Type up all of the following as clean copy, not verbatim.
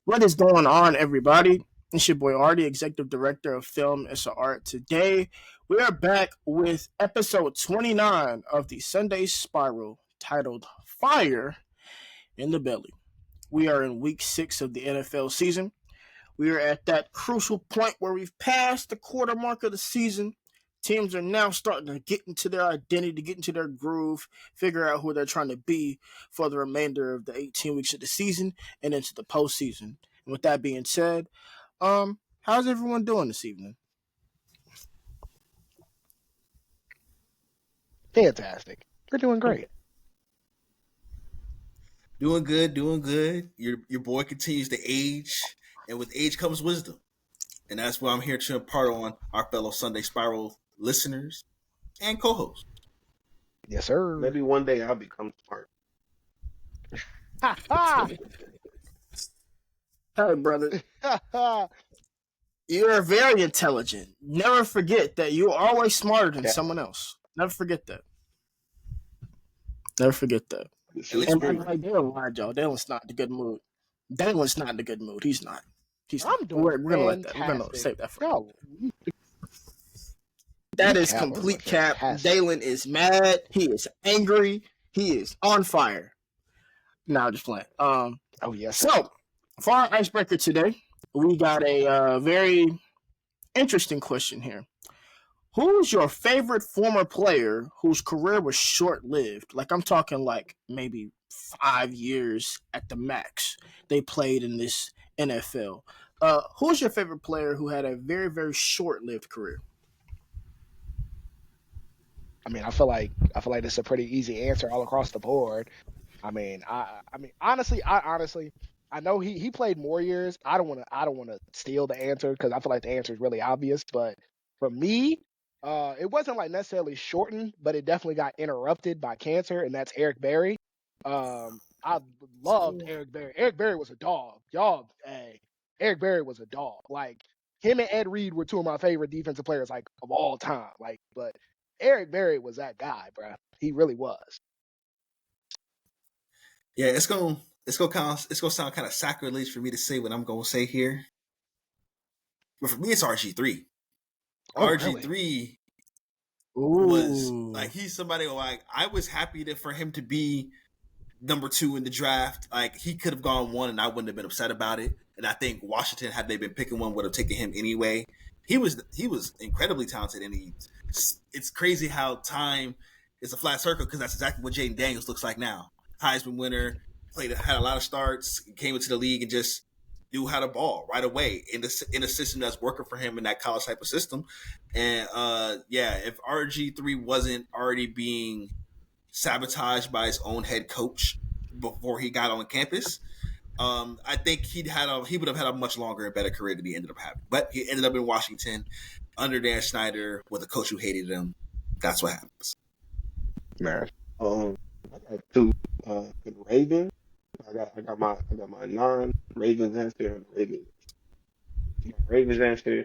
What is going on, everybody? It's your boy Artie, Executive Director of Film and Art. Today, we are back with episode 29 of the Sunday Spiral titled Fire in the Belly. We are in week 6 of the NFL season. We are at that crucial point where we've passed the quarter mark of the season. Teams are now starting to get into their identity, get into their groove, figure out who they're trying to be for the remainder of the 18 weeks of the season and into the postseason. And with that being said, how's everyone doing this evening? Fantastic. We're doing great. Doing good, doing good. Your boy continues to age, and with age comes wisdom. And that's what I'm here to impart on our fellow Sunday Spiral listeners and co-hosts. Yes, sir. Maybe one day I'll become smart. Hey, brother. You're very intelligent. Never forget that you're always smarter than someone else. Never forget that. Never forget that. And like Dalen lied, y'all. Dalen's not in a good mood. Dalen's not in a good mood. He's not. I'm doing we're gonna let that. We're gonna save that for y'all. That is complete cap. Dalen is mad. He is angry. He is on fire. Nah, just playing. Oh yes. So for our icebreaker today, we got a very interesting question here. Who's your favorite former player whose career was short-lived? Like, I'm talking like maybe 5 years at the max they played in this NFL. Who's your favorite player who had a very, very short-lived career? I mean, I feel like it's a pretty easy answer all across the board. I mean, honestly, I know he played more years. I don't want to steal the answer because I feel like the answer is really obvious. But for me, it wasn't like necessarily shortened, but it definitely got interrupted by cancer, and that's Eric Berry. I loved Eric Berry. Eric Berry was a dog. Y'all, hey, Eric Berry was a dog. Like, him and Ed Reed were two of my favorite defensive players, like, of all time. Like, but Eric Berry was that guy, bro. He really was. Yeah, it's gonna sound kind of sacrilege for me to say what I'm gonna say here, but for me, it's RG3. RG3 was like, he's somebody like I was happy for him to be number 2 in the draft. Like, he could have gone 1 and I wouldn't have been upset about it. And I think Washington, had they been picking one, would have taken him anyway. He was incredibly talented, and it's crazy how time is a flat circle, because that's exactly what Jaden Daniels looks like now. Heisman winner, had a lot of starts, came into the league and just knew how to ball right away in a system that's working for him in that college type of system. And if RG3 wasn't already being sabotaged by his own head coach before he got on campus, I think he would have had a much longer and better career than he ended up having. But he ended up in Washington under Dan Snyder with a coach who hated him. That's what happens. Man, I got 2 for the Ravens. I got my non-Ravens answer. Ravens answer.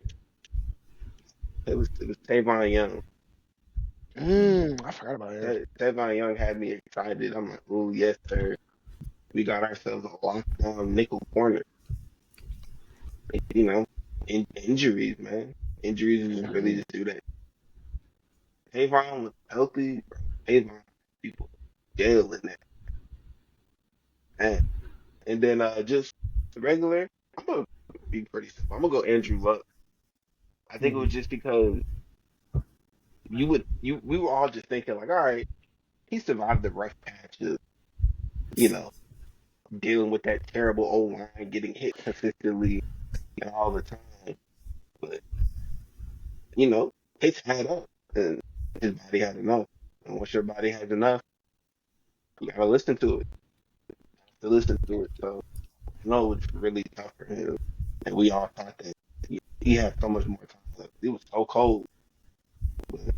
It was Tavon Young. I forgot about it. Tavon Young had me excited. I'm like, oh yes, sir. We got ourselves a lockdown nickel corner. You know, injuries, man. Injuries just really just do that. Tavon was healthy, bro. Tavon people jail in that. Man. And then just regular, I'm gonna be pretty simple. I'm gonna go Andrew Luck. I think it was just because we were all just thinking like, all right, he survived the rough patch of, dealing with that terrible O-line, getting hit consistently and all the time. But his had up, and his body had enough. And once your body has enough, you gotta listen to it. So I know it's really tough for him, and we all thought that he had so much more time left. It was so cold. But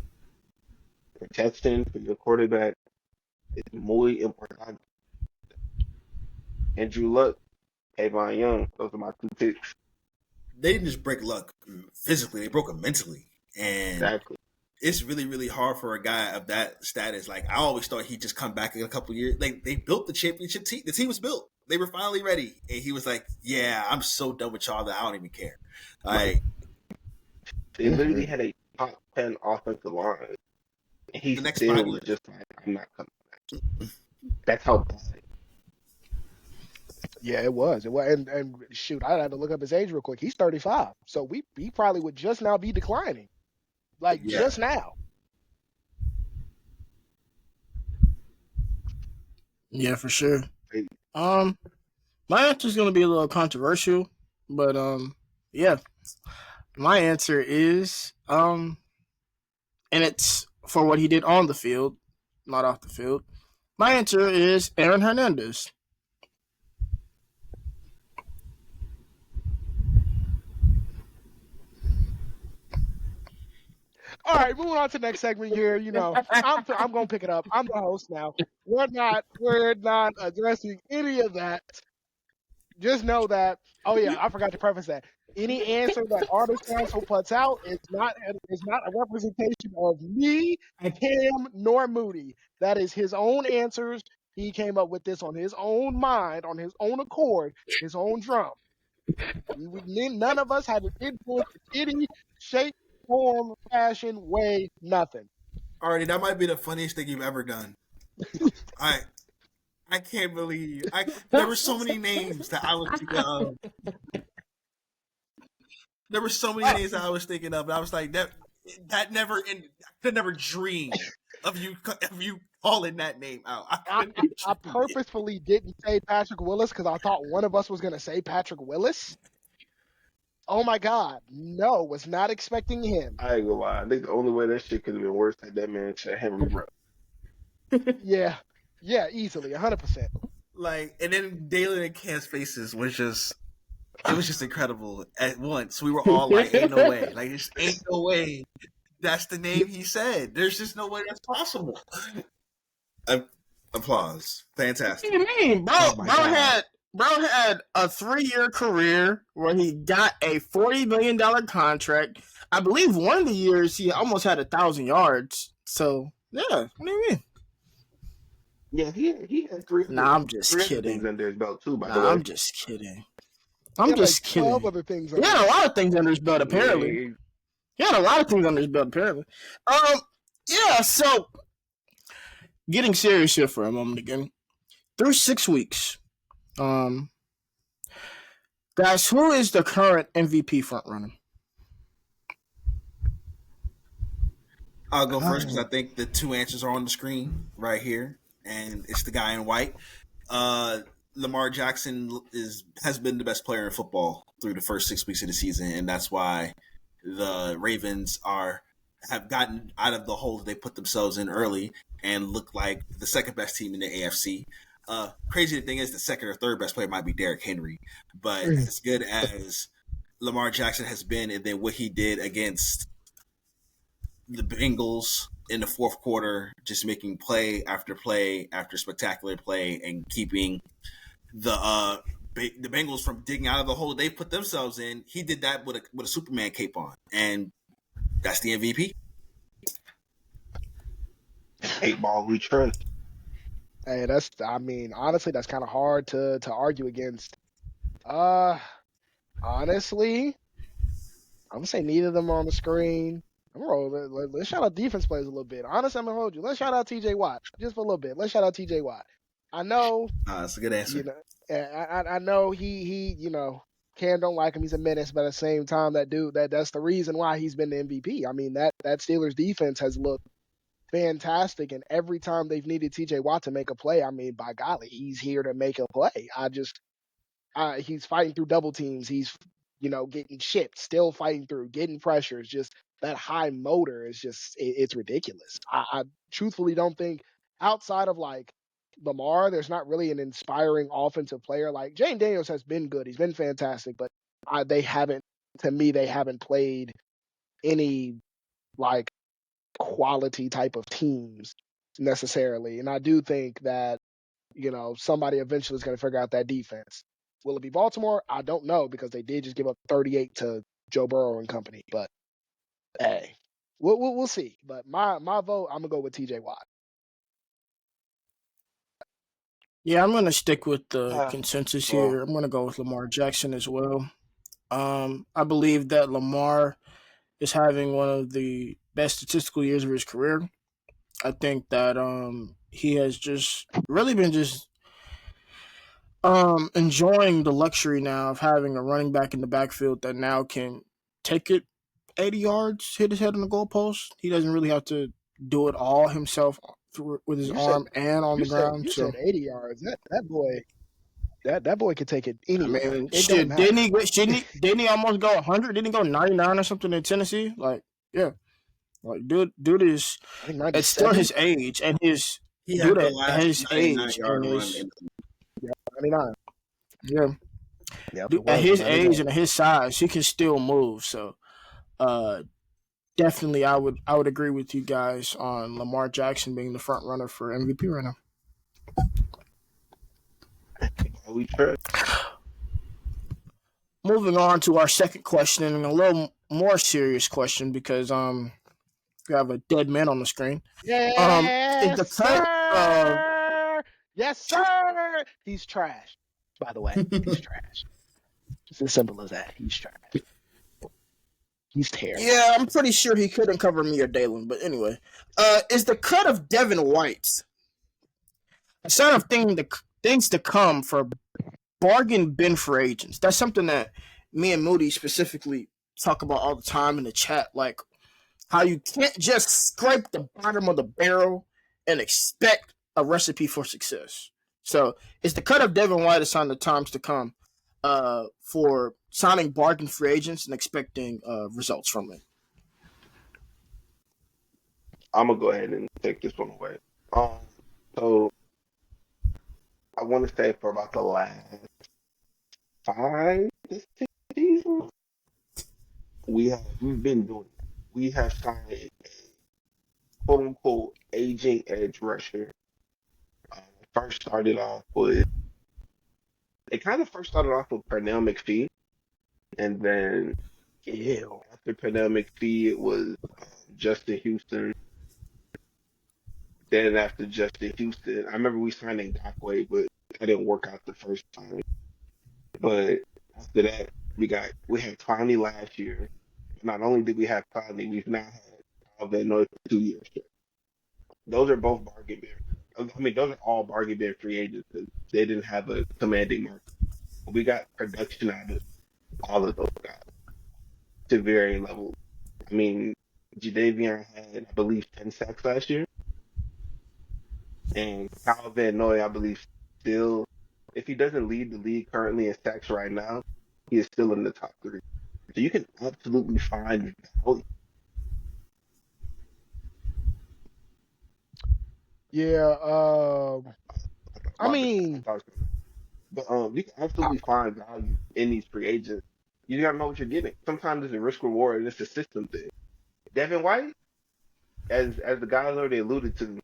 protection for your quarterback is muy important. Andrew Luck, Tavon Young, those are my 2 picks. They didn't just break Luck physically; they broke him mentally, and exactly. It's really, really hard for a guy of that status. Like, I always thought he'd just come back in a couple of years. Like, they built the championship team. The team was built. They were finally ready, and he was like, "Yeah, I'm so done with y'all that I don't even care." Like They literally had a top 10 offensive line, and he the next still 5 was years. just like, "I'm not coming back." That's how bad. Yeah, it was. It was, and shoot, I had to look up his age real quick. He's 35, so he probably would just now be declining, like Yeah. just now. Yeah, for sure. Hey, My answer is gonna be a little controversial, but yeah, my answer is and it's for what he did on the field, not off the field. My answer is Aaron Hernandez. All right, moving on to the next segment here. You know, I'm gonna pick it up. I'm the host now. We're not addressing any of that. Just know that. Oh yeah, I forgot to preface that. Any answer that Artist Council puts out is not a representation of me, Cam, nor Moody. That is his own answers. He came up with this on his own mind, on his own accord, his own drum. None of us had an influence in any shape, form, fashion, way, nothing. Already, that might be the funniest thing you've ever done. I can't believe there were so many names that I was thinking of. There were so many names that I was thinking of, and I was like, that never I could never dream of you calling that name out. I purposefully didn't say Patrick Willis because I thought one of us was going to say Patrick Willis. Oh my God, no, was not expecting him. I ain't gonna lie. I think the only way that shit could have been worse had that man said Henry Ruggs. Yeah, easily, 100%. Like, and then Dalen and Cam's faces was just. It was just incredible. At once, we were all like, "Ain't no way! Like, just ain't no way." That's the name he said. There's just no way that's possible. Applause. Fantastic. What do you mean, bro? Oh my God. Bro had a 3-year career where he got a $40 million contract. I believe one of the years he almost had 1,000 yards. So yeah, what do you mean? Yeah, he had 300. Nah, I'm just 300 kidding. things under his belt too, by the Nah, way. I'm just kidding. I'm He had just like kidding. 12 other things. He had a lot of things under his belt, apparently. Yeah, He had a lot of things under his belt, apparently. Yeah, so getting serious here for a moment again. Through 6 weeks, guys, who is the current MVP frontrunner? I'll go first because I think the two answers are on the screen right here, and it's the guy in white. Lamar Jackson has been the best player in football through the first 6 weeks of the season, and that's why the Ravens have gotten out of the hole that they put themselves in early and look like the second best team in the AFC. Crazy thing is, the second or third best player might be Derrick Henry, but as good as Lamar Jackson has been, and then what he did against the Bengals in the fourth quarter, just making play after spectacular play and keeping the Bengals from digging out of the hole they put themselves in. He did that with a Superman cape on, and that's the MVP. 8 ball we trust. Hey, honestly, that's kind of hard to argue against. Honestly, I'm gonna say neither of them are on the screen. Let's shout out defense players a little bit. Honestly, I'm gonna hold you. Let's shout out TJ Watt just for a little bit. Let's shout out TJ Watt. I know. That's a good answer. You know, I know he Cam don't like him. He's a menace, but at the same time, that's the reason why he's been the MVP. I mean, that Steelers defense has looked fantastic, and every time they've needed TJ Watt to make a play, I mean, by golly, he's here to make a play. He's fighting through double teams. He's getting chipped, still fighting through, getting pressures. Just that high motor is it's ridiculous. I truthfully don't think outside of like Lamar, there's not really an inspiring offensive player. Like Jane Daniels has been good. He's been fantastic, but they haven't played any like quality type of teams necessarily. And I do think that, somebody eventually is going to figure out that defense. Will it be Baltimore? I don't know because they did just give up 38 to Joe Burrow and company. But hey, we'll see. But my vote, I'm gonna go with TJ Watt. Yeah, I'm gonna stick with the Uh, consensus well, here. I'm gonna go with Lamar Jackson as well. I believe that Lamar is having one of the best statistical years of his career. I think that he has just really been just enjoying the luxury now of having a running back in the backfield that now can take it 80 yards, hit his head on the goalpost. He doesn't really have to do it all himself with his You said arm and on the ground. you So said 80 yards. That boy can take it I anywhere. mean, It don't shit, didn't matter. he? Didn't he almost go 100? Didn't he go 99 or something in Tennessee? Like, yeah, like dude is I think at still 97. his age and his He had dude the at last his 99 age and yard run his in 99. yeah, Yep, it dude, at was his age 99. and at his size, he can still move. So, uh, definitely, I would agree with you guys on Lamar Jackson being the front runner for MVP right now. we trust. Moving on to our second question and a little more serious question because we have a dead man on the screen. Is the Yes, cut of sir. Yes, sir. He's trash. By the way, he's the trash. It's as simple as that. He's trash. He's terrible. yeah, I'm pretty sure he couldn't cover me or Dalen, but anyway, is the cut of Devin White a sign of things to come for bargain bin for agents? That's something that me and Moody specifically talk about all the time in the chat, like how you can't just scrape the bottom of the barrel and expect a recipe for success. So, is the cut of Devin White a sign of times to come for signing bargain free agents and expecting results from it? I'm gonna go ahead and take this one away. Um, so I want to say for about the last 5 to 6 seasons, we've been doing it. We have signed a quote unquote aging edge rusher. First started off with it kind of first started off with Pernell McPhee, and then Ew. after Pernell McPhee, it was Justin Houston. Then after Justin Houston, I remember we signed Ngakwe, but that didn't work out the first time. But after that, we had Clowney last year. Not only did we have Clowney, we've now had Kyle Van Noy for 2 years. Those are both bargain bin. I mean, those are all bargain bin free agents because they didn't have a commanding market. We got production out of all of those guys to varying levels. I mean, Jadavion had, I believe, 10 sacks last year, and Kyle Van Noy, I believe, still, if he doesn't lead the league currently in sacks right now, he is still in the top three. So you can absolutely find value. Yeah. I My bad. mean, But you can absolutely find value in these free agents. You gotta know what you're getting. Sometimes it's a risk reward and it's a system thing. Devin White, as the guys already alluded to,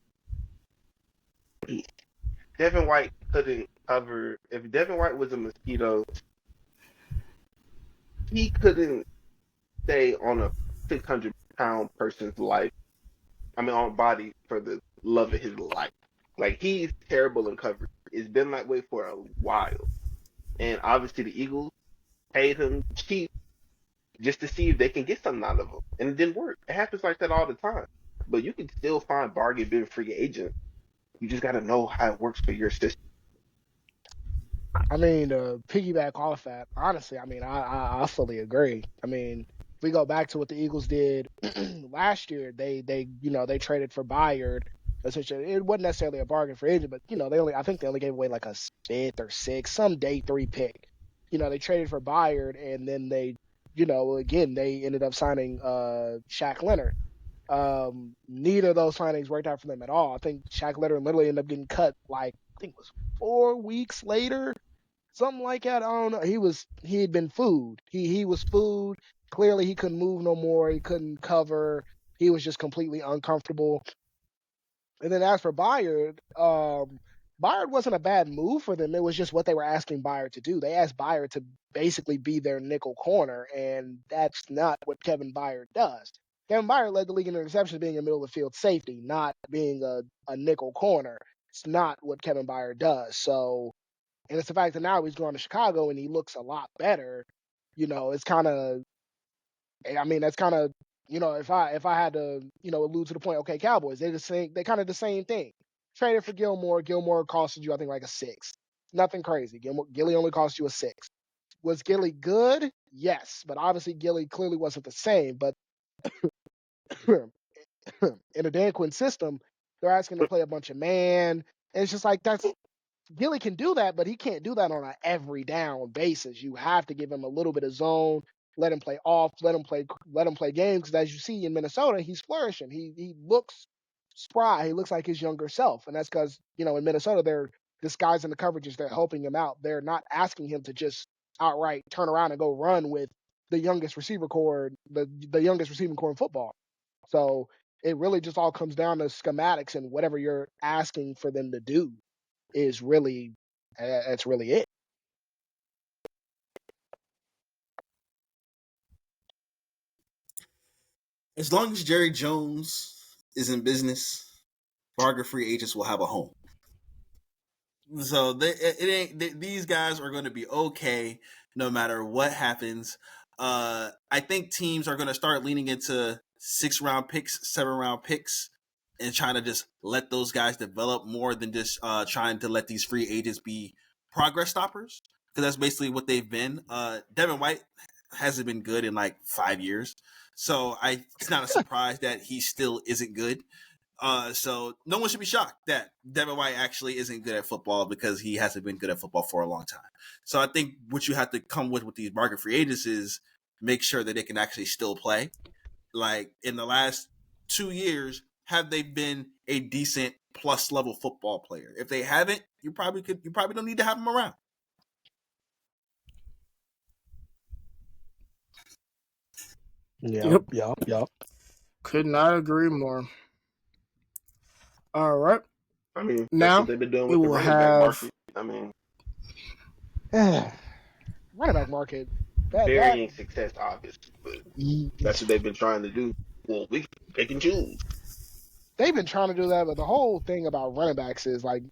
Devin White couldn't cover. If Devin White was a mosquito, he couldn't stay on a 600-pound person's life. I mean, on body for the love of his life. Like he's terrible in coverage. It's been that way for a while, and obviously the Eagles paid him cheap just to see if they can get something out of him, and it didn't work. It happens like that all the time. But you can still find bargain bin free agents. You just got to know how it works for your system. I mean, to piggyback off that, honestly, I mean, I fully agree. I mean, if we go back to what the Eagles did last year, they traded for Byard. Essentially, it wasn't necessarily a bargain for agent, but I think they only gave away like a fifth or sixth, some day 3 pick. They traded for Byard, and then again, they ended up signing Shaq Leonard. Neither of those signings worked out for them at all. I think Shaq Leonard literally ended up getting cut like I think it was 4 weeks later, something like that. I don't know. He had been food. He was food. Clearly, he couldn't move no more. He couldn't cover. He was just completely uncomfortable. And then as for Byard, Byard wasn't a bad move for them. It was just what they were asking Byard to do. They asked Byard to basically be their nickel corner, and that's not what Kevin Byard does. Kevin Byard led the league in interceptions being a middle of the field safety, not being a nickel corner. It's not what Kevin Byard does. So, and it's the fact that now he's going to Chicago and he looks a lot better. It's kind of, I mean, that's kind of, if I had to, allude to the point, okay, Cowboys, they kind of the same thing. Traded for Gilmore. Gilmore costed you, I think, like a 6. Nothing crazy. Gilly only cost you a 6. Was Gilly good? Yes, but obviously Gilly clearly wasn't the same. But in a Dan Quinn system, they're asking to play a bunch of man, and it's just like Gilly can do that, but he can't do that on an every down basis. You have to give him a little bit of zone, let him play off, let him play games. Because as you see in Minnesota, he's flourishing. He looks spry. He looks like his younger self, and that's because in Minnesota they're disguising the coverages. They're helping him out. They're not asking him to just outright turn around and go run with the youngest receiver core, the youngest receiving core in football. So it really just all comes down to schematics, and whatever you're asking for them to do is really, that's really it. As long as Jerry Jones is in business, Varga free agents will have a home. So these guys are going to be okay no matter what happens. I think teams are going to start leaning into 6-round picks, 7-round picks, and trying to just let those guys develop more than just trying to let these free agents be progress stoppers, because that's basically what they've been. Devin White hasn't been good in like 5 years, so it's not a surprise that he still isn't good. So no one should be shocked that Devin White actually isn't good at football, because he hasn't been good at football for a long time. So I think what you have to come with these market free agents is make sure that they can actually still play. Like in the last 2 years, have they been a decent plus level football player? If they haven't, you probably don't need to have them around. Yep. Could not agree more. All right. I mean, that's now what they've been doing we with the will running back have. market. I mean, running back market. varying success, obviously, but that's what they've been trying to do. Well, we can pick and choose. They've been trying to do that, but the whole thing about running backs is like,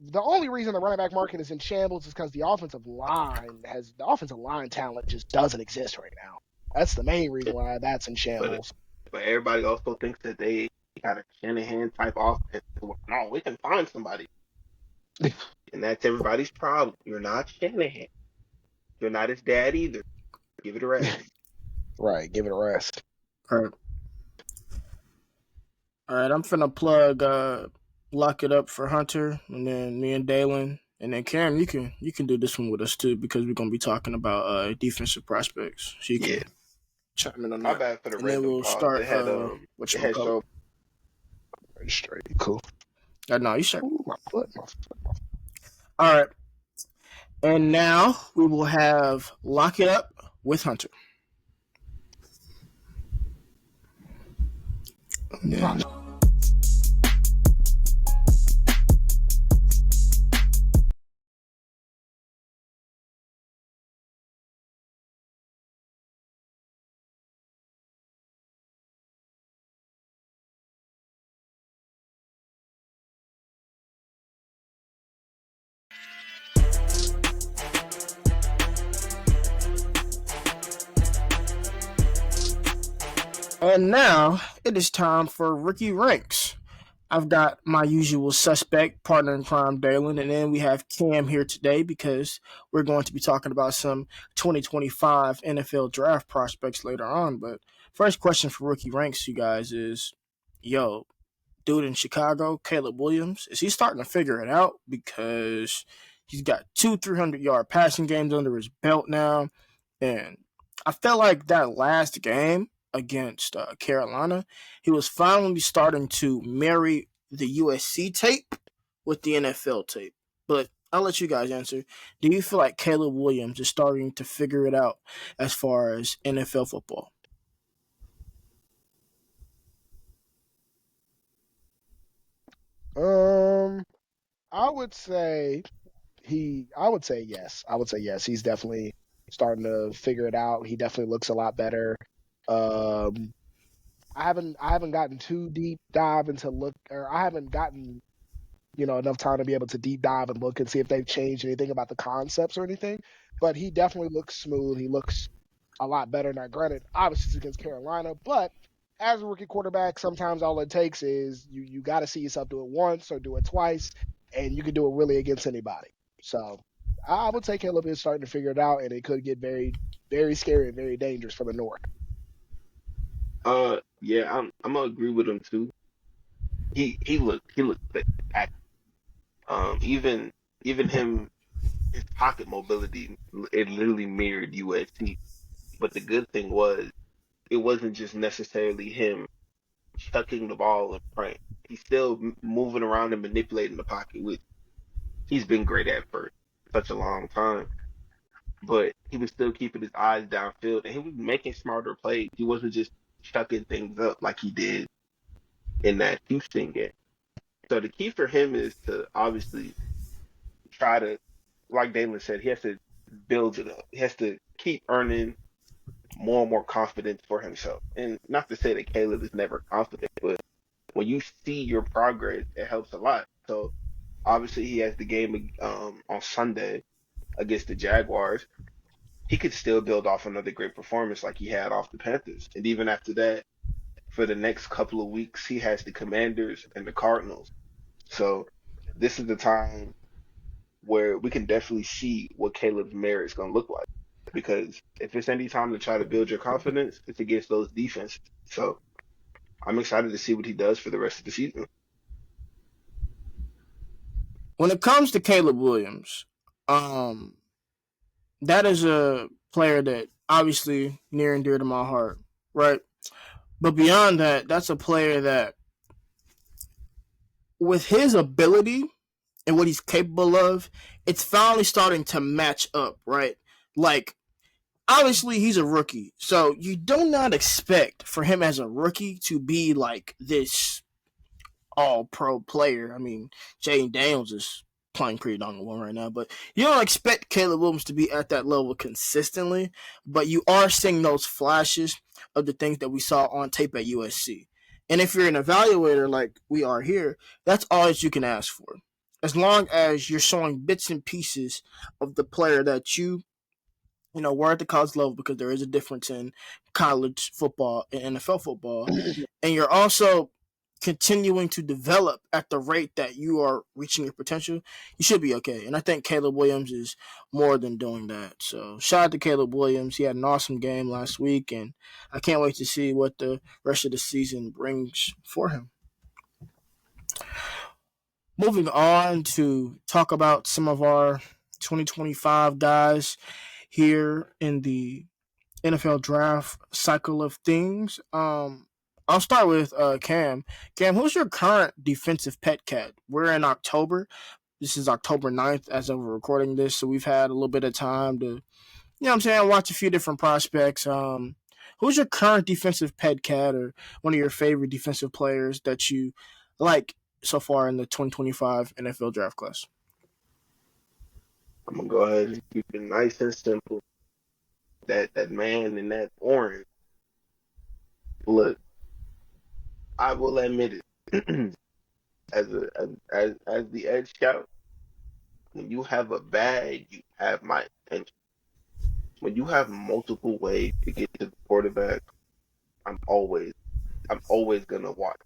the only reason the running back market is in shambles is because the offensive line talent just doesn't exist right now. That's the main reason why that's in shambles. But everybody also thinks that they got a Shanahan type offense. No, we can find somebody. And that's everybody's problem. You're not Shanahan. You're not his dad either. Give it a rest. Right, give it a rest. All right, I'm finna plug Lock It Up for Hunter, and then me and Dalen, and then Cam, you can do this one with us too, because we're gonna be talking about defensive prospects. So you can chime in on My that. bad for the And then random we'll pause. start. They had, what they you had call Right, straight. Cool. No, you sure. Ooh, my foot. All right. And now we will have Lock It Up with Hunter. Yeah. And now it is time for Rookie Ranks. I've got my usual suspect, partner in crime, Dalen, and then we have Cam here today because we're going to be talking about some 2025 NFL draft prospects later on. But first question for Rookie Ranks, you guys, is dude in Chicago, Caleb Williams, is he starting to figure it out? Because he's got 2 300-yard passing games under his belt now. And I felt like that last game against Carolina, he was finally starting to marry the USC tape with the NFL tape. But I'll let you guys answer. Do you feel like Caleb Williams is starting to figure it out as far as NFL football? I would say yes. I would say yes. He's definitely starting to figure it out. He definitely looks a lot better. I haven't gotten too deep dive into I haven't gotten enough time to be able to deep dive and look and see if they've changed anything about the concepts or anything. But he definitely looks smooth. He looks a lot better. Now, granted, obviously it's against Carolina, but as a rookie quarterback, sometimes all it takes is you got to see yourself do it once or do it twice, and you can do it really against anybody. So I would say Caleb is starting to figure it out, and it could get very, very scary and very dangerous for the North. Yeah, I'm gonna agree with him too. He looked spectacular. Even him, his pocket mobility, it literally mirrored USC. But the good thing was, it wasn't just necessarily him chucking the ball and praying. He's still moving around and manipulating the pocket, which he's been great at for such a long time. But he was still keeping his eyes downfield, and he was making smarter plays. He wasn't just chucking things up like he did in that Houston game. So the key for him is to obviously try to, like Dalen said, he has to build it up. He has to keep earning more and more confidence for himself. And not to say that Caleb is never confident, but when you see your progress, it helps a lot. So obviously he has the game on Sunday against the Jaguars. He could still build off another great performance like he had off the Panthers. And even after that, for the next couple of weeks, he has the Commanders and the Cardinals. So this is the time where we can definitely see what Caleb's merit is going to look like. Because if it's any time to try to build your confidence, it's against those defenses. So I'm excited to see what he does for the rest of the season. When it comes to Caleb Williams, that is a player that obviously near and dear to my heart, right? But beyond that, that's a player that, with his ability and what he's capable of, it's finally starting to match up, right? Like, obviously he's a rookie, so you do not expect for him as a rookie to be like this all-pro player. I mean, Jaden Daniels is playing pretty darn well right now, but you don't expect Caleb Williams to be at that level consistently, but you are seeing those flashes of the things that we saw on tape at USC. And if you're an evaluator like we are here, that's all that you can ask for. As long as you're showing bits and pieces of the player that we're at the college level, because there is a difference in college football and NFL football. And you're also continuing to develop at the rate that you are reaching your potential, you should be okay. And I think Caleb Williams is more than doing that. So shout out to Caleb Williams. He had an awesome game last week, and I can't wait to see what the rest of the season brings for him. Moving on to talk about some of our 2025 guys here in the NFL draft cycle of things. I'll start with Cam. Cam, who's your current defensive pet cat? We're in October. This is October 9th as of recording this, so we've had a little bit of time to, watch a few different prospects. Who's your current defensive pet cat, or one of your favorite defensive players that you like so far in the 2025 NFL draft class? I'm gonna go ahead and keep it nice and simple. That man in that orange. Look, I will admit it. as the edge scout, when you have a bag, you have my attention. When you have multiple ways to get to the quarterback, I'm always gonna watch,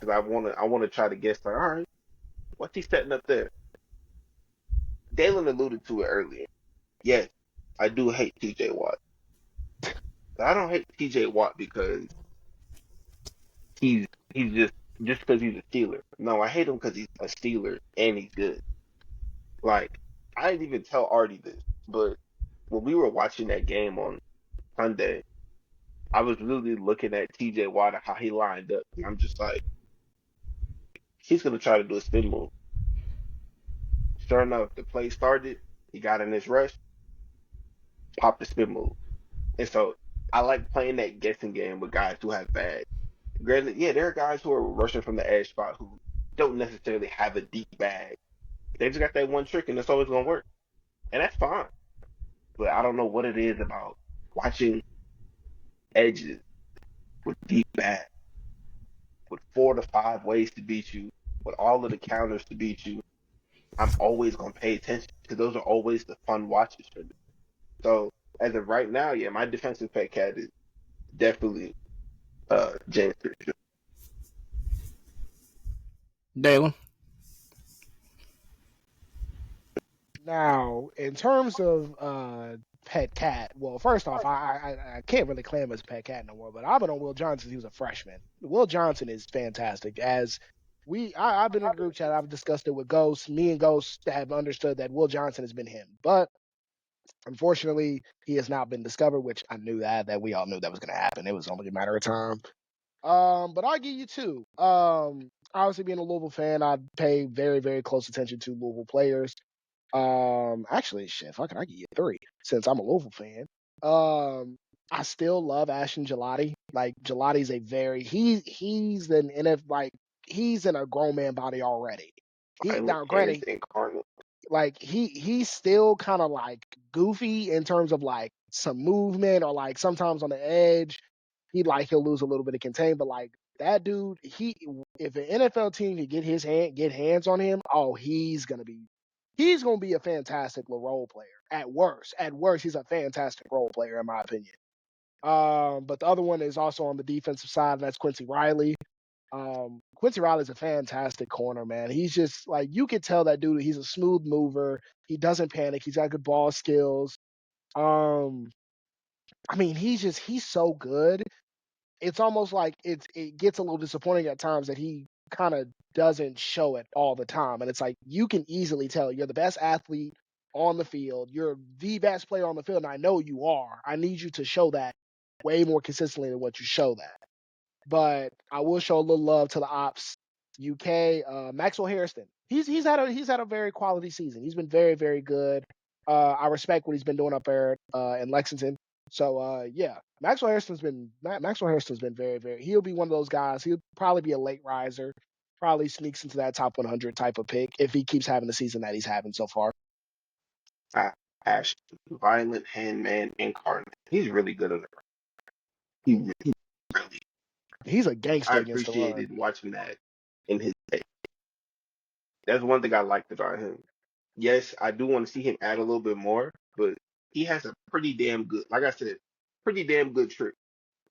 because I wanna try to guess, like, all right, what's he setting up there? Dalen alluded to it earlier. Yes, I do hate T.J. Watt. But I don't hate T.J. Watt because he's just because he's a Steeler. No, I hate him because he's a Steeler and he's good. Like, I didn't even tell Artie this, but when we were watching that game on Sunday, I was really looking at T.J. Watt and how he lined up, and I'm just like, he's gonna try to do a spin move. Sure enough, the play started. He got in his rush, popped the spin move, and so I like playing that guessing game with guys who have bad. Granted, yeah, there are guys who are rushing from the edge spot who don't necessarily have a deep bag. They just got that one trick, and it's always gonna work, and that's fine. But I don't know what it is about watching edges with deep bags, with 4 to 5 ways to beat you, with all of the counters to beat you, I'm always gonna pay attention because those are always the fun watches for me. So as of right now, yeah, my defensive pet cat is definitely James Richardson. Dalen. Now, in terms of pet cat, well, first off, I can't really claim as pet cat no more, but I've been on Will Johnson since he was a freshman. Will Johnson is fantastic. I've been in the group chat, I've discussed it with Ghost. Me and Ghost have understood that Will Johnson has been him, but unfortunately, he has not been discovered, which I knew that we all knew that was going to happen. It was only a matter of time. But I'll give you two. Obviously, being a Louisville fan, I pay very, very close attention to Louisville players. Actually, shit, fuck it, I give you three since I'm a Louisville fan. I still love Ashton Gelati. Like Gelati's he's an NF he's in a grown man body already. Now, granted, like he's still kind of like goofy in terms of like some movement or like sometimes on the edge. He'll lose a little bit of contain, but like that dude, if an NFL team could get hands on him, oh, he's gonna be a fantastic role player. At worst, he's a fantastic role player in my opinion. But the other one is also on the defensive side, and that's Quincy Riley. Quincy Riley's a fantastic corner, man. He's just like, you could tell that dude, he's a smooth mover. He doesn't panic. He's got good ball skills. I mean, he's so good. It's almost like it gets a little disappointing at times that he kind of doesn't show it all the time. And it's like, you can easily tell you're the best athlete on the field. You're the best player on the field. And I know you are. I need you to show that way more consistently than what you show that. But I will show a little love to the Ops UK. Maxwell Harrison. He's had a very quality season. He's been very, very good. I respect what he's been doing up there in Lexington. So yeah, Maxwell Harrison's been very, very. He'll be one of those guys. He'll probably be a late riser. Probably sneaks into that top 100 type of pick if he keeps having the season that he's having so far. Ashton, violent handman incarnate. He's really good at it. He really. He's a gangster. I appreciated watching that in his day. That's one thing I liked about him. Yes, I do want to see him add a little bit more, but he has a pretty damn good, like I said, pretty damn good trick.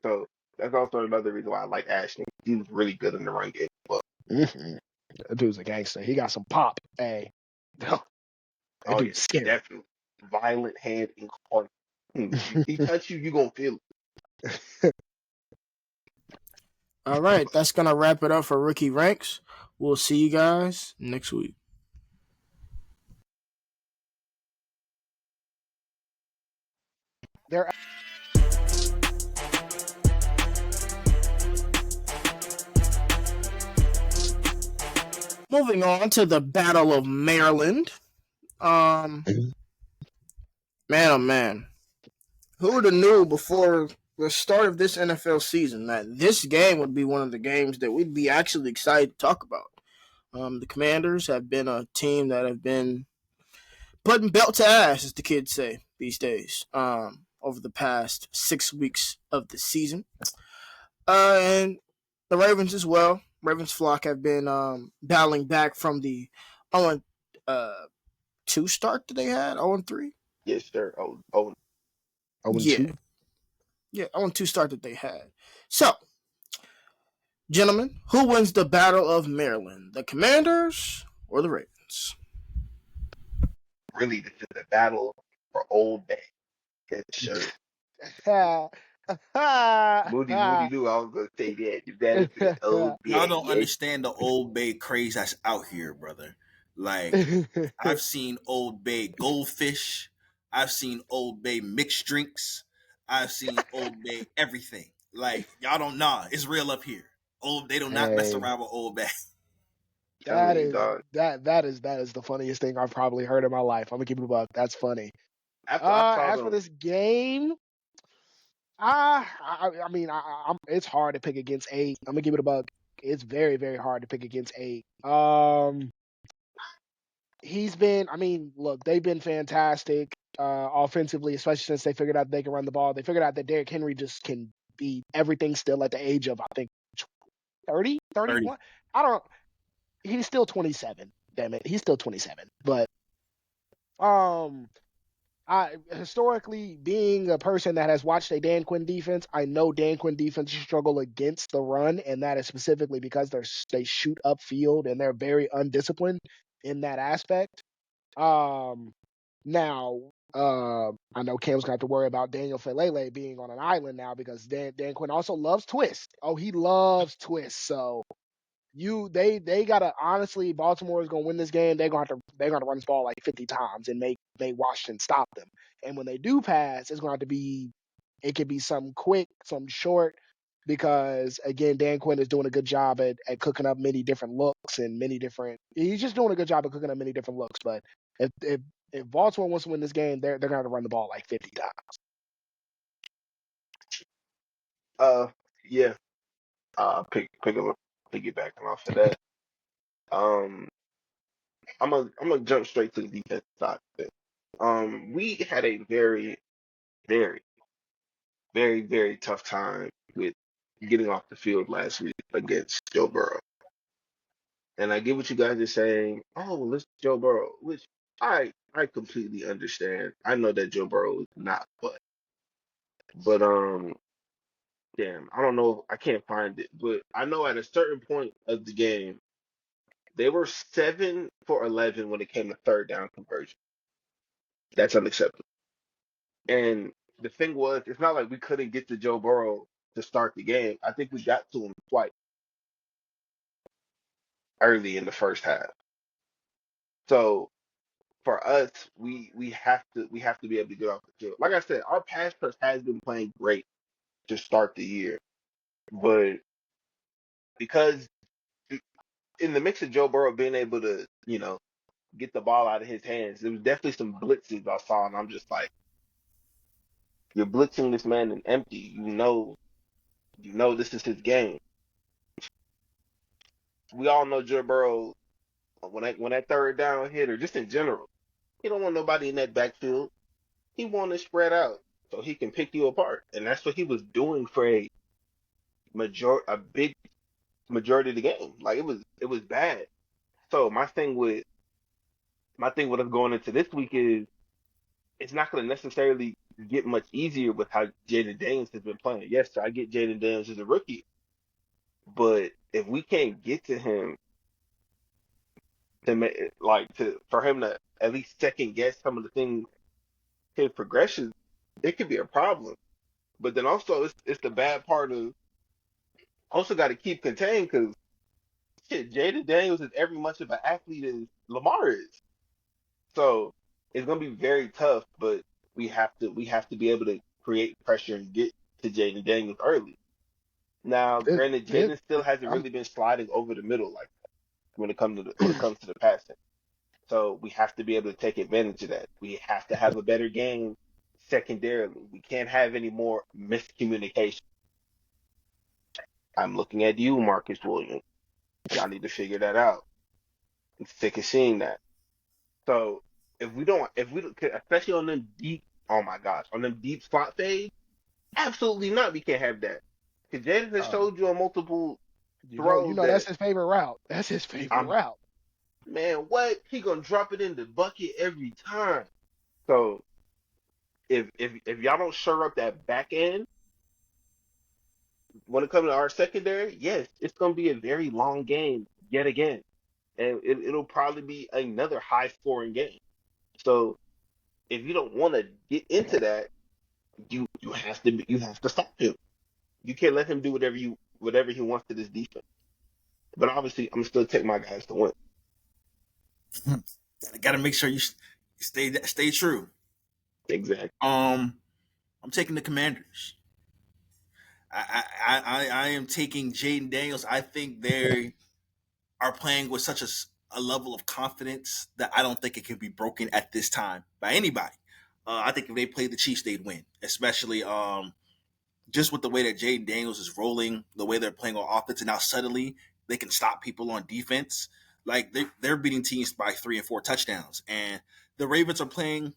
So that's also another reason why I like Ashton. He was really good in the run game. Well, that dude's a gangster. He got some pop. Hey, that dude's scary. Definitely. Violent hand incarnate. If he touch you, gonna feel it. All right, that's gonna wrap it up for Rookie Ranks. We'll see you guys next week. Moving on to the Battle of Maryland. Man, oh man. Who would have knew before the start of this NFL season that this game would be one of the games that we'd be actually excited to talk about? The Commanders have been a team that have been putting belt to ass, as the kids say these days, over the past 6 weeks of the season. And the Ravens as well. Ravens flock have been battling back from the 0-2 start that they had, 0-3. Yes, sir. Yeah. Yeah, 0-2 start that they had. So, gentlemen, who wins the Battle of Maryland? The Commanders or the Ravens? Really, this is a battle for Old Bay. Yes, sir. Moody knew I was going to say that. Is Old Bay. Y'all don't understand the Old Bay craze that's out here, brother. Like, I've seen Old Bay goldfish. I've seen Old Bay mixed drinks. I've seen Old Bay everything. Like, y'all don't know. It's real up here. They do not mess around with Old Bay. That is the funniest thing I've probably heard in my life. I'm gonna keep it about. That's funny. As for this game, I mean, it's hard to pick against 8. I'm gonna give it a buck. It's very, very hard to pick against 8. He's been. I mean, look, they've been fantastic offensively, especially since they figured out they can run the ball. They figured out that Derrick Henry just can be everything still at the age of, I think, 30, 31. I don't. he's still 27. Damn it, he's still 27. But I historically, being a person that has watched a Dan Quinn defense, I know Dan Quinn defense struggle against the run, and that is specifically because they shoot upfield and they're very undisciplined in that aspect. Now, I know Cam's gonna have to worry about Daniel Falele being on an island now because Dan Quinn also loves twists. Oh, he loves twists. So they gotta, honestly, Baltimore is gonna win this game. They're gonna run this ball like 50 times and make Washington stop them. And when they do pass, it's gonna have to be, it could be some quick, some short, because again, Dan Quinn is doing a good job at cooking up many different looks and he's just doing a good job of cooking up many different looks. But if Baltimore wants to win this game, they're gonna have to run the ball like 50 times. Yeah. Piggybacking off of that. I'm gonna jump straight to the defense side of it. We had a very, very, very, very tough time with getting off the field last week against Joe Burrow. And I get what you guys are saying. Oh, well, it's Joe Burrow, which I completely understand. I know that Joe Burrow is not, but damn, I don't know. I can't find it, but I know at a certain point of the game, they were 7 for 11 when it came to third down conversion. That's unacceptable. And the thing was, it's not like we couldn't get to Joe Burrow to start the game. I think we got to him twice early in the first half. So for us, we have to be able to get off the field. Like I said, our pass rush has been playing great to start the year, but because in the mix of Joe Burrow being able to, get the ball out of his hands, there was definitely some blitzes I saw, and I'm just like, you're blitzing this man in empty. You know this is his game. We all know Joe Burrow when that third down hit, or just in general, he don't want nobody in that backfield. He want to spread out so he can pick you apart, and that's what he was doing for a big majority of the game. Like it was bad. So my thing with us going into this week is it's not going to necessarily get much easier with how Jaden Daniels has been playing. Yes, I get Jaden Daniels as a rookie, but if we can't get to him for him to at least second guess some of the things, his progression, it could be a problem. But then also it's the bad part of also got to keep contained because shit, Jaden Daniels is every much of an athlete as Lamar is. So it's gonna be very tough, but we have to be able to create pressure and get to Jaden Daniels early. Now, granted, Jaden still hasn't really been sliding over the middle like that when it comes to the passing. So we have to be able to take advantage of that. We have to have a better game secondarily. We can't have any more miscommunication. I'm looking at you, Marcus Williams. Y'all need to figure that out. I'm sick of seeing that. So if we don't, especially on them deep, oh my gosh, on them deep slot fades, absolutely not. We can't have that. Because Jaden has showed you on multiple throws. That's his favorite route. That's his favorite route. Man, what? He gonna drop it in the bucket every time. So if y'all don't shore up that back end when it comes to our secondary, yes, it's gonna be a very long game yet again, and it'll probably be another high scoring game. So if you don't want to get into that, you have to stop him. You can't let him do whatever he wants to this defense. But obviously, I'm still taking my guys to win. Got to make sure you stay true. Exactly. I'm taking the Commanders. I am taking Jaden Daniels. I think they are playing with such a level of confidence that I don't think it can be broken at this time by anybody. I think if they played the Chiefs, they'd win, especially just with the way that Jaden Daniels is rolling, the way they're playing on offense, and now suddenly they can stop people on defense. Like they're beating teams by 3 and 4 touchdowns, and the Ravens are playing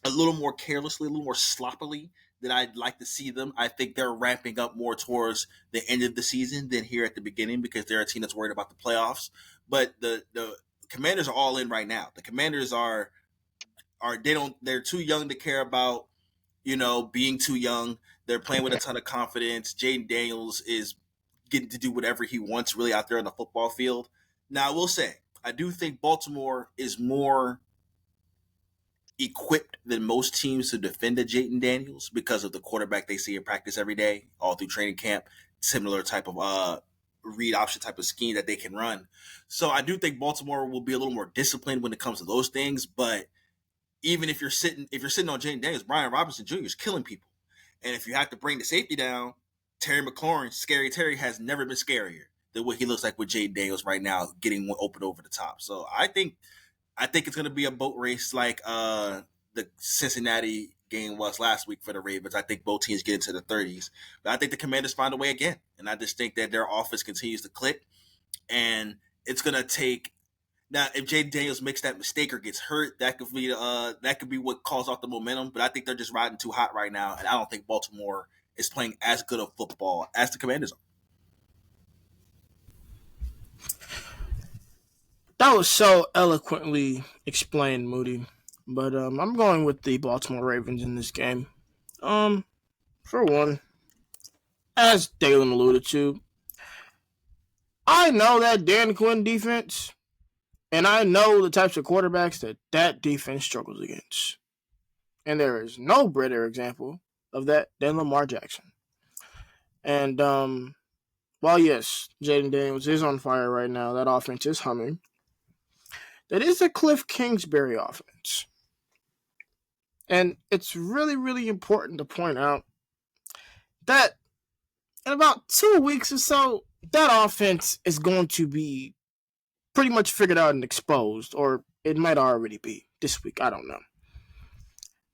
a little more carelessly, a little more sloppily than I'd like to see them. I think they're ramping up more towards the end of the season than here at the beginning because they're a team that's worried about the playoffs. But the Commanders are all in right now. The Commanders they're too young to care about, being too young. They're playing with a ton of confidence. Jaden Daniels is getting to do whatever he wants really out there on the football field. Now, I will say, I do think Baltimore is more equipped than most teams to defend a Jaden Daniels because of the quarterback they see in practice every day, all through training camp, similar type of read option type of scheme that they can run. So I do think Baltimore will be a little more disciplined when it comes to those things. But even if you're sitting on Jaden Daniels, Brian Robinson Jr. is killing people. And if you have to bring the safety down, Terry McLaurin, Scary Terry, has never been scarier than what he looks like with Jaden Daniels right now, getting one open over the top. So I think it's going to be a boat race like the Cincinnati game was last week for the Ravens. I think both teams get into the 30s. But I think the Commanders find a way again. And I just think that their offense continues to click. And it's going to take – now, if Jaden Daniels makes that mistake or gets hurt, that could be what calls off the momentum. But I think they're just riding too hot right now. And I don't think Baltimore is playing as good of football as the Commanders are. That was so eloquently explained, Moody. But I'm going with the Baltimore Ravens in this game. For one, as Dalen alluded to, I know that Dan Quinn defense, and I know the types of quarterbacks that defense struggles against. And there is no better example of that than Lamar Jackson. And while yes, Jaden Daniels is on fire right now, that offense is humming. That is a Cliff Kingsbury offense. And it's really, really important to point out that in about 2 weeks or so, that offense is going to be pretty much figured out and exposed, or it might already be this week. I don't know.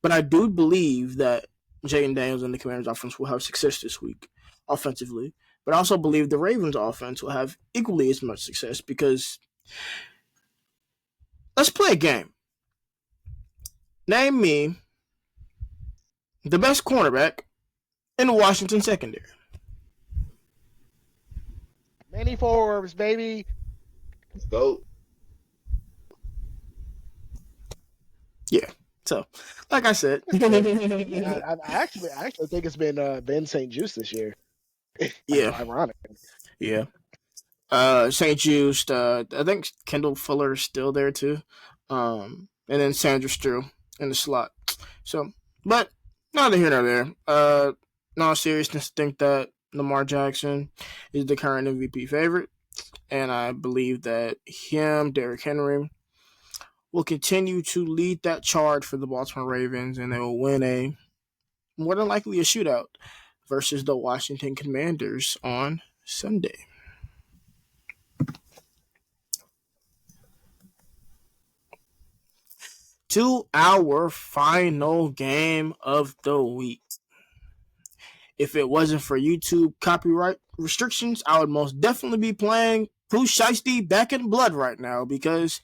But I do believe that Jaden Daniels and the Commanders offense will have success this week offensively. But I also believe the Ravens offense will have equally as much success because let's play a game. Name me the best cornerback in the Washington secondary. Manny Forbes, baby. Let's go. Yeah. So, like I said, I actually think it's been Ben St. Juice this year. Yeah. Ironic. Yeah. St. Juice, I think Kendall Fuller is still there too. And then Sandra Strew in the slot. So, but neither here nor there. In all seriousness, I think that Lamar Jackson is the current MVP favorite. And I believe that Derrick Henry, will continue to lead that charge for the Baltimore Ravens, and they will win more than likely a shootout versus the Washington Commanders on Sunday. To our final game of the week. If it wasn't for YouTube copyright restrictions, I would most definitely be playing Pooh Shiesty Back in Blood right now because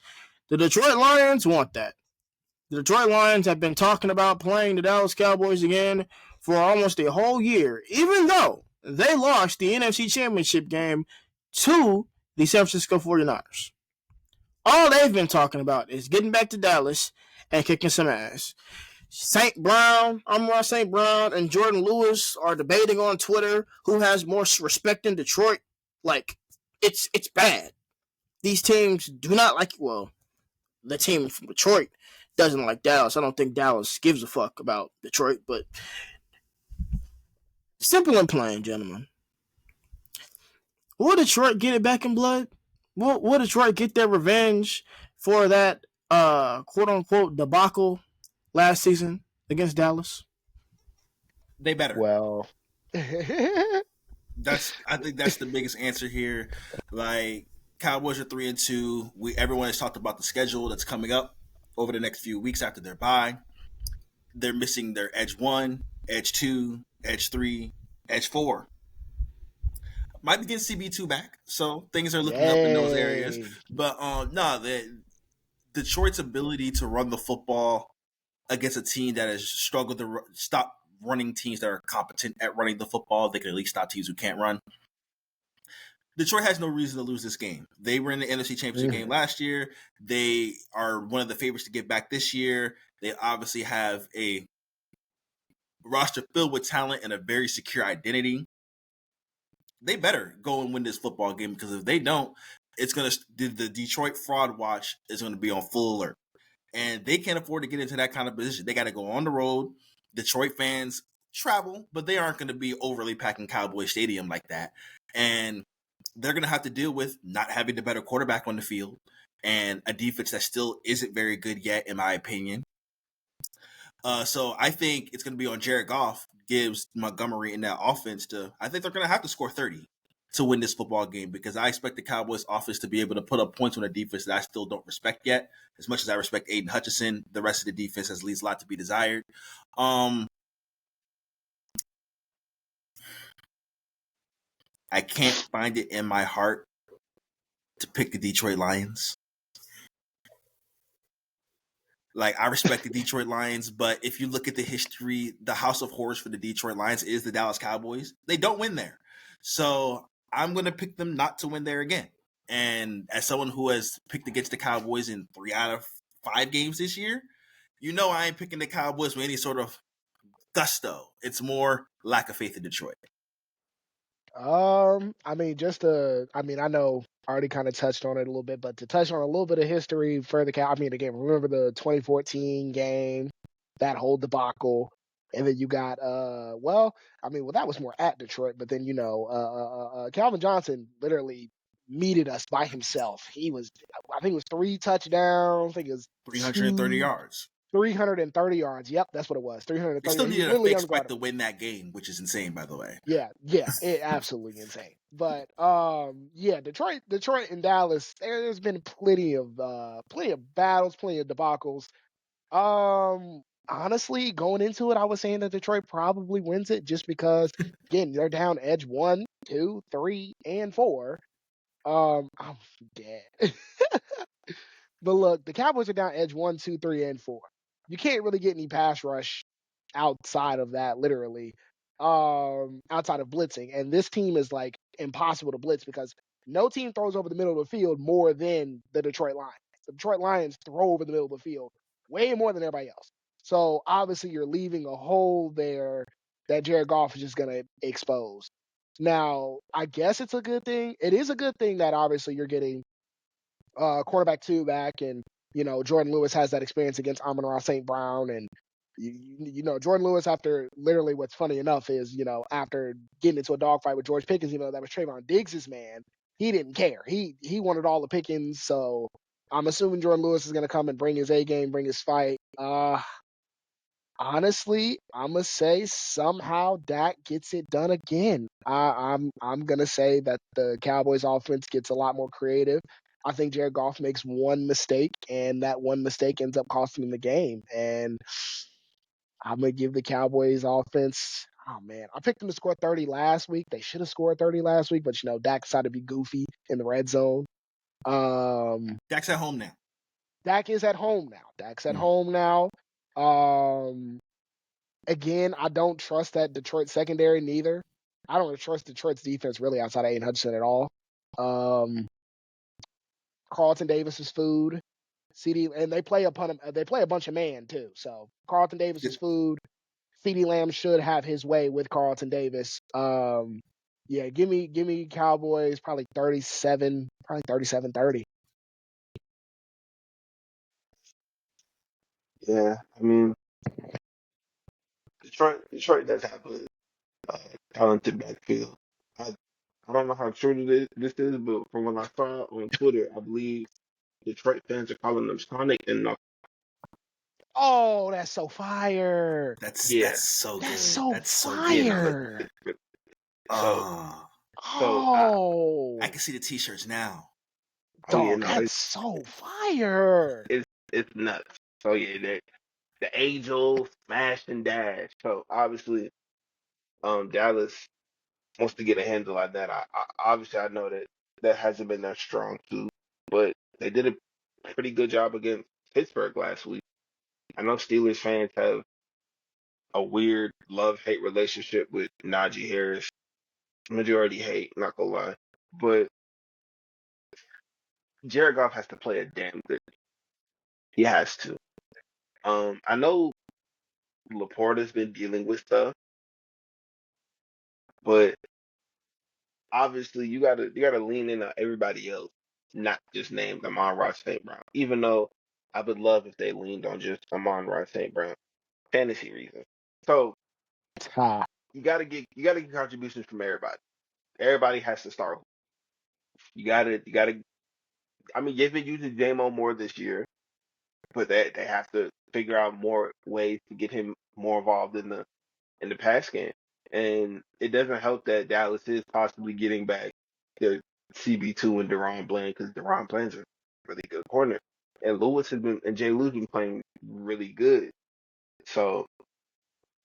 the Detroit Lions want that. The Detroit Lions have been talking about playing the Dallas Cowboys again for almost a whole year, even though they lost the NFC Championship game to the San Francisco 49ers. All they've been talking about is getting back to Dallas and kicking some ass. Amon-Ra St. Brown, and Jordan Lewis are debating on Twitter who has more respect in Detroit. Like, it's bad. These teams do not like it. Well, the team from Detroit doesn't like Dallas. I don't think Dallas gives a fuck about Detroit, but simple and plain, gentlemen. Will Detroit get it back in blood? Will Detroit get their revenge for that quote-unquote debacle last season against Dallas? They better. Well, I think that's the biggest answer here. Like, Cowboys are 3-2. Everyone has talked about the schedule that's coming up over the next few weeks after their bye. They're missing their edge 1, edge 2, edge 3, edge 4. Might be getting CB2 back, so things are looking up in those areas. But Detroit's ability to run the football against a team that has struggled to stop running teams that are competent at running the football, they can at least stop teams who can't run. Detroit has no reason to lose this game. They were in the NFC Championship game last year. They are one of the favorites to get back this year. They obviously have a roster filled with talent and a very secure identity. They better go and win this football game, because if they don't, it's going to the Detroit fraud watch is going to be on full alert. And they can't afford to get into that kind of position. They got to go on the road. Detroit fans travel, but they aren't going to be overly packing Cowboy Stadium like that. And they're going to have to deal with not having the better quarterback on the field and a defense that still isn't very good yet, in my opinion. So I think it's going to be on Jared Goff, Gibbs, Montgomery in that offense I think they're going to have to score 30 to win this football game, because I expect the Cowboys offense to be able to put up points on a defense that I still don't respect yet. As much as I respect Aiden Hutchinson, the rest of the defense leaves a lot to be desired. I can't find it in my heart to pick the Detroit Lions. Like, I respect the Detroit Lions, but if you look at the history, the house of horrors for the Detroit Lions is the Dallas Cowboys. They don't win there. So I'm going to pick them not to win there again. And as someone who has picked against the Cowboys in 3 out of 5 games this year, I ain't picking the Cowboys with any sort of gusto. It's more lack of faith in Detroit. I know I already kind of touched on it a little bit, but to touch on a little bit of history for the again, remember the 2014 game, that whole debacle, and then you got that was more at Detroit, but then Calvin Johnson literally meted us by himself. I think it was 3 touchdowns. I think it was 330 yards. 330 yards. Yep, that's what it was. 330. They still needed a fake spike to win that game, which is insane, by the way. Yeah, it absolutely insane. But Detroit and Dallas, there's been plenty of battles, plenty of debacles. Honestly, going into it, I was saying that Detroit probably wins it, just because again, they're down edge 1, 2, 3, and 4. I'm dead. But look, the Cowboys are down edge 1, 2, 3, and 4. You can't really get any pass rush outside of that, literally, outside of blitzing. And this team is like impossible to blitz, because no team throws over the middle of the field more than the Detroit Lions. The Detroit Lions throw over the middle of the field way more than everybody else. So obviously you're leaving a hole there that Jared Goff is just going to expose. Now, I guess it's a good thing. It is a good thing that obviously you're getting quarterback 2 back, and Jordan Lewis has that experience against Amon-Ra St. Brown, and Jordan Lewis, after literally, what's funny enough is after getting into a dogfight with George Pickens, even though that was Trayvon Diggs' man, he didn't care. He wanted all the pickings. So I'm assuming Jordan Lewis is going to come and bring his A game, bring his fight. Honestly, I'm gonna say somehow Dak gets it done again. I'm gonna say that the Cowboys offense gets a lot more creative. I think Jared Goff makes one mistake, and that one mistake ends up costing him the game. And I'm gonna give the Cowboys offense. Oh man, I picked them to score 30 last week. They should have scored 30 last week, but Dak decided to be goofy in the red zone. Dak's at home now. Dak is at home now. Dak's at home now. Again, I don't trust that Detroit secondary neither. I don't trust Detroit's defense really outside of Aiden Hutchinson at all. Carlton Davis is food. And they play a bunch of man too. So Carlton Davis is food. CeeDee Lamb should have his way with Carlton Davis. Give me Cowboys probably 37-30. Yeah, I mean, Detroit does have a talented backfield. I don't know how true this is, but from what I saw on Twitter, I believe Detroit fans are calling them Sonic and Knuckles. Oh, that's so fire! That's so that's good. So that's fire! I can see the T-shirts now. That's so fire! It's nuts. So yeah, the Angels smash and dash. So obviously, Dallas wants to get a handle on that. I know that hasn't been their strong suit, but they did a pretty good job against Pittsburgh last week. I know Steelers fans have a weird love-hate relationship with Najee Harris. Majority hate, not gonna lie. but Jared Goff has to play a damn good. He has to. I know Laporta's been dealing with stuff, but obviously you gotta lean in on everybody else, not just name Amon-Ra St. Brown. Even though I would love if they leaned on just Amon-Ra St. Brown, fantasy reasons. So you gotta get contributions from everybody. Everybody has to start. You gotta. I mean, they've been using JMO more this year, but they have to figure out more ways to get him more involved in the pass game. And it doesn't help that Dallas is possibly getting back their CB2 and Deron Bland because Deron Bland's a really good corner. And Jay Lewis been playing really good. So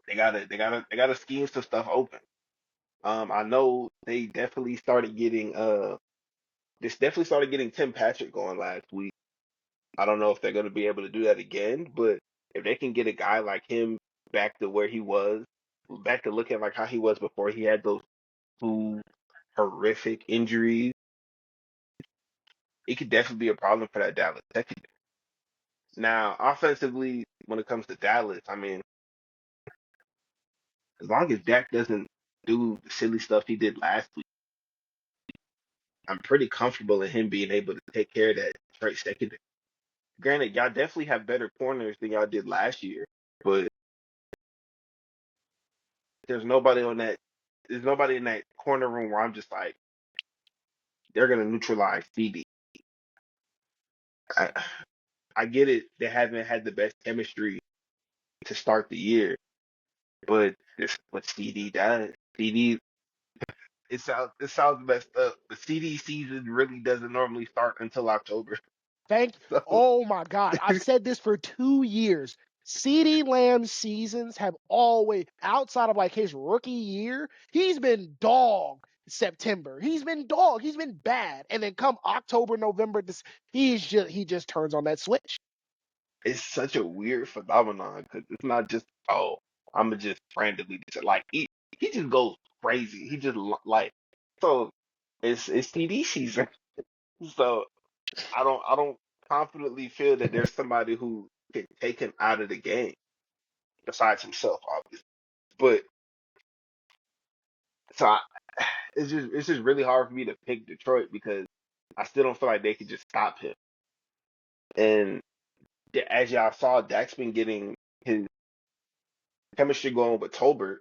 they gotta scheme some stuff open. I know they definitely started getting Tim Patrick going last week. I don't know if they're gonna be able to do that again, but if they can get a guy like him back to where he was, back to looking like how he was before he had those two horrific injuries, it could definitely be a problem for that Dallas secondary. Now, offensively, when it comes to Dallas, I mean, as long as Dak doesn't do the silly stuff he did last week, I'm pretty comfortable in him being able to take care of that Detroit secondary. Granted, y'all definitely have better corners than y'all did last year, but there's nobody on that. There's nobody in that corner room where I'm just like, they're gonna neutralize CD. I I get it. They haven't had the best chemistry to start the year, but this what CD does. CD it sounds messed up. The CD season really doesn't normally start until October. So Oh my God. I've said this for 2 years. CeeDee Lamb's seasons have always, outside of like his rookie year, he's been dog September. He's been dog. He's been bad. And then come October, November, he just turns on that switch. it's such a weird phenomenon because it's not just I'ma just randomly like he just goes crazy. He just like so it's CD season. So I don't confidently feel that there's somebody who can take him out of the game besides himself, obviously. But so it's just really hard for me to pick Detroit because I still don't feel like they could just stop him. And as y'all saw, Dak's been getting his chemistry going with Tolbert,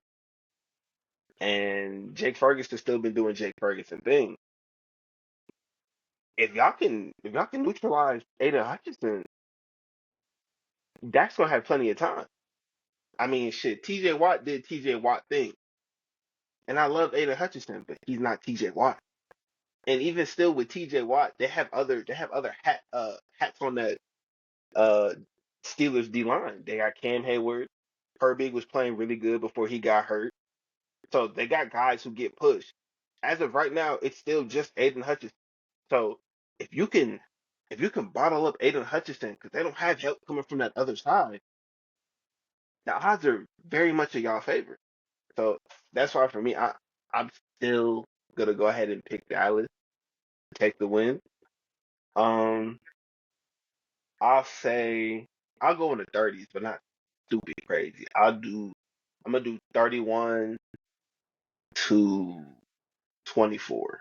and Jake Ferguson's still been doing Jake Ferguson thing. If y'all can neutralize Aiden Hutchinson, Dak's gonna have plenty of time. I mean, shit, T.J. Watt did T.J. Watt thing, and I love Aiden Hutchinson, but he's not T.J. Watt. And even still with T.J. Watt, they have other hats on that uh Steelers D line. They got Cam Hayward. Herbig was playing really good before he got hurt. So they got guys who get pushed. As of right now, it's still just Aiden Hutchinson. So if you can if you can bottle up Aiden Hutchinson because they don't have help coming from that other side, the odds are very much in y'all favor. So that's why for me, I'm still gonna go ahead and pick Dallas to take the win. Um, I'll say I'll go in the 30s, but not stupid crazy. I'm gonna do 31 to 24.